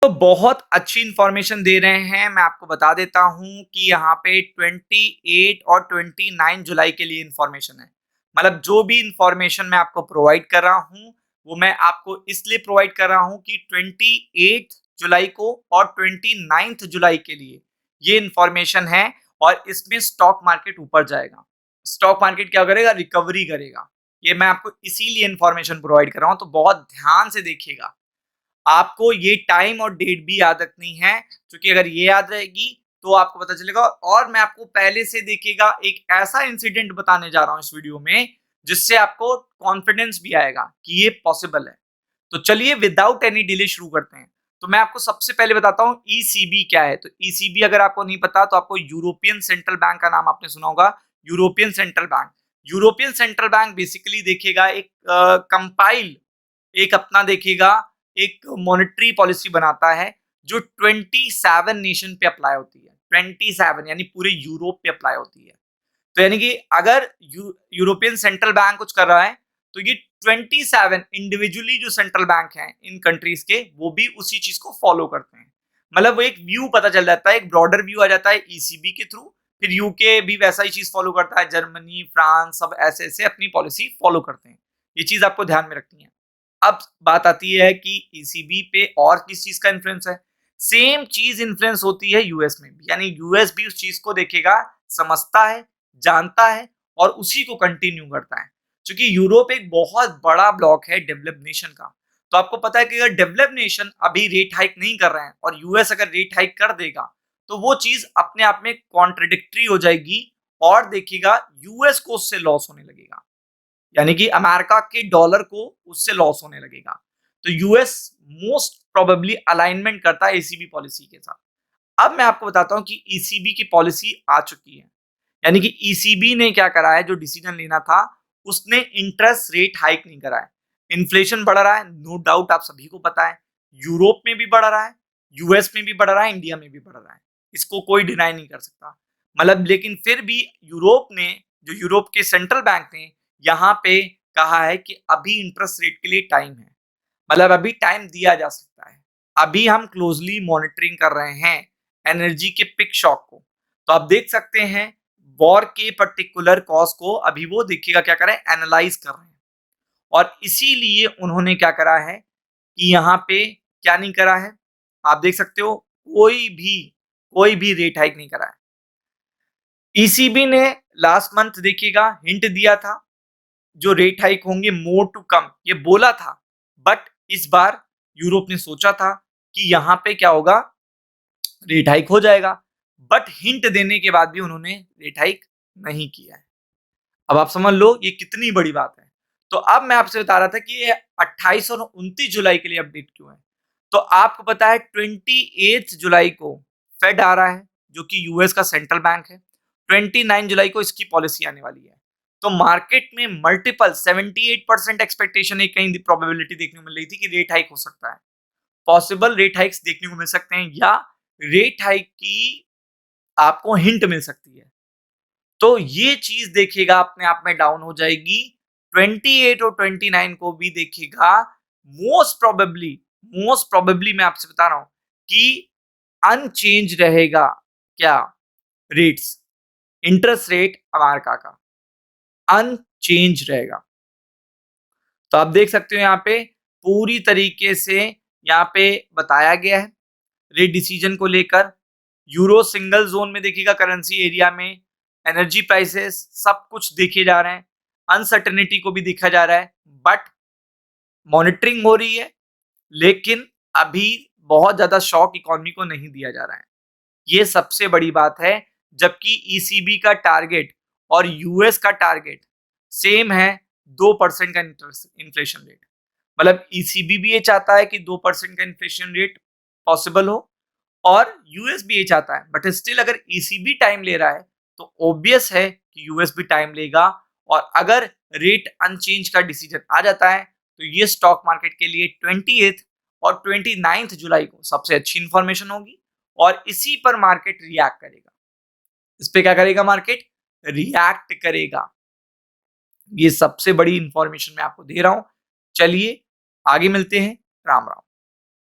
तो बहुत अच्छी इन्फॉर्मेशन दे रहे हैं। मैं आपको बता देता हूँ कि यहाँ पे 28 और 29 जुलाई के लिए इन्फॉर्मेशन है। मतलब जो भी इन्फॉर्मेशन मैं आपको प्रोवाइड कर रहा हूँ, वो मैं आपको इसलिए प्रोवाइड कर रहा हूँ कि 28 जुलाई को और 29 जुलाई के लिए ये इन्फॉर्मेशन है और इसमें स्टॉक मार्केट ऊपर जाएगा। स्टॉक मार्केट क्या करेगा? रिकवरी करेगा। ये मैं आपको इसीलिए इन्फॉर्मेशन प्रोवाइड कर रहा हूँ, तो बहुत ध्यान से देखिएगा। आपको ये टाइम और डेट भी याद रखनी है, क्योंकि अगर ये याद रहेगी तो आपको पता चलेगा। और मैं आपको पहले से देखिएगा एक ऐसा इंसिडेंट बताने जा रहा हूं इस वीडियो में, जिससे आपको कॉन्फिडेंस भी आएगा कि ये पॉसिबल है। तो चलिए विदाउट एनी डिले शुरू करते हैं। तो मैं आपको सबसे पहले बताता हूं ईसीबी क्या है। तो ईसीबी अगर आपको नहीं पता तो आपको यूरोपियन सेंट्रल बैंक का नाम आपने सुना होगा। European central bank, European central bank basically देखिएगा एक कंपाइल, एक अपना देखिएगा एक मॉनेटरी पॉलिसी बनाता है जो 27 नेशन पे अप्लाई होती है। 27 यानी पूरे यूरोप पे अप्लाई होती है। तो यानी कि अगर यूरोपियन सेंट्रल बैंक कुछ कर रहा है तो ये 27 इंडिविजुअली जो सेंट्रल बैंक हैं इन कंट्रीज के, वो भी उसी चीज को फॉलो करते हैं। मतलब वो एक व्यू पता चल जाता है, एक ब्रॉडर व्यू आ जाता है ईसीबी के थ्रू। फिर यूके भी वैसा ही चीज फॉलो करता है, जर्मनी, फ्रांस, सब ऐसे ऐसे अपनी पॉलिसी फॉलो करते हैं। ये चीज आपको ध्यान में रखनी है। अब बात आती है कि ईसीबी पे और किस चीज का इन्फ्लुएंस है। सेम चीज इन्फ्लुएंस होती है यूएस में भी, यानी यूएस भी उस चीज को देखेगा, समझता है, जानता है और उसी को कंटिन्यू करता है। क्योंकि यूरोप एक बहुत बड़ा ब्लॉक है डेवलप नेशन का। तो आपको पता है कि अगर डेवलप नेशन अभी रेट हाइक नहीं कर रहे हैं और यूएस अगर रेट हाइक कर देगा तो वो चीज अपने आप में कॉन्ट्रडिक्टरी हो जाएगी और देखिएगा यूएस को उससे लॉस होने लगेगा। यानी कि अमेरिका के डॉलर को उससे लॉस होने लगेगा। तो यूएस मोस्ट प्रोबेबली अलाइनमेंट करता है ईसीबी पॉलिसी के साथ। अब मैं आपको बताता हूं कि ईसीबी की पॉलिसी आ चुकी है। यानी कि ईसीबी ने क्या करा है, जो डिसीजन लेना था उसने इंटरेस्ट रेट हाइक नहीं करा है। इन्फ्लेशन बढ़ रहा है, नो डाउट, आप सभी को पता है। यूरोप में भी बढ़ रहा है, यूएस में भी बढ़ रहा है, इंडिया में भी बढ़ रहा है। इसको कोई डिनाई नहीं कर सकता। मतलब लेकिन फिर भी यूरोप ने, जो यूरोप के सेंट्रल बैंक ने यहाँ पे कहा है कि अभी इंटरेस्ट रेट के लिए टाइम है। मतलब अभी टाइम दिया जा सकता है। अभी हम क्लोजली मॉनिटरिंग कर रहे हैं एनर्जी के पिक शॉक को। तो आप देख सकते हैं वॉर के पर्टिकुलर कॉज को अभी वो देखिएगा क्या कर रहे हैं, एनालाइज कर रहे हैं। और इसीलिए उन्होंने क्या करा है कि यहाँ पे क्या नहीं करा है, आप देख सकते हो, कोई भी रेट हाइक नहीं करा है। ईसीबी ने लास्ट मंथ देखिएगा हिंट दिया था जो रेट हाइक होंगे मोर टू कम, ये बोला था। बट इस बार यूरोप ने सोचा था कि यहाँ पे क्या होगा, रेट हाइक हो जाएगा। बट हिंट देने के बाद भी उन्होंने रेट हाइक नहीं किया है। अब आप समझ लो ये कितनी बड़ी बात है। तो अब मैं आपसे बता रहा था कि ये 28 और 29 जुलाई के लिए अपडेट क्यों है। तो आपको पता है 28 जुलाई को फेड आ रहा है, जो कि यूएस का सेंट्रल बैंक है। 29 जुलाई को इसकी पॉलिसी आने वाली है। तो मार्केट में मल्टीपल 78% एक्सपेक्टेशन, एक कहीं प्रोबेबिलिटी देखने को मिल रही थी कि रेट हाइक हो सकता है। पॉसिबल रेट हाइक्स देखने को मिल सकते हैं या रेट हाइक की आपको हिंट मिल सकती है। तो ये चीज देखिएगा अपने आप में डाउन हो जाएगी। 28 और 29 को भी देखिएगा मोस्ट प्रोबेबली मैं आपसे बता रहा हूं कि अनचेंज रहेगा। क्या? रेट्स, इंटरेस्ट रेट अमेरिका का अनचेंज रहेगा। तो आप देख सकते हो यहाँ पे पूरी तरीके से यहाँ पे बताया गया है रेट डिसीजन को लेकर। यूरो सिंगल जोन में देखिएगा, करेंसी एरिया में एनर्जी प्राइसेस सब कुछ देखे जा रहे हैं, अनसर्टेनिटी को भी देखा जा रहा है। बट मॉनिटरिंग हो रही है, लेकिन अभी बहुत ज्यादा शॉक इकोनॉमी को नहीं दिया जा रहा है। ये सबसे बड़ी बात है। जबकि ईसीबी का टारगेट और यूएस का टारगेट सेम है, 2% का इन्फ्लेशन रेट। मतलब ईसीबी भी ये चाहता है कि 2% का इन्फ्लेशन रेट पॉसिबल हो और यूएस भी ये चाहता है। बट स्टिल अगर ईसीबी टाइम ले रहा है तो ऑब्वियस है कि यूएस भी टाइम लेगा। और अगर रेट अनचेंज का डिसीजन आ जाता है तो ये स्टॉक मार्केट के लिए 28 और 29 जुलाई को सबसे अच्छी इंफॉर्मेशन होगी और इसी पर मार्केट रिएक्ट करेगा। इस पे क्या करेगा? मार्केट रिएक्ट करेगा। ये सबसे बड़ी इंफॉर्मेशन मैं आपको दे रहा हूं। चलिए आगे मिलते हैं। राम राम।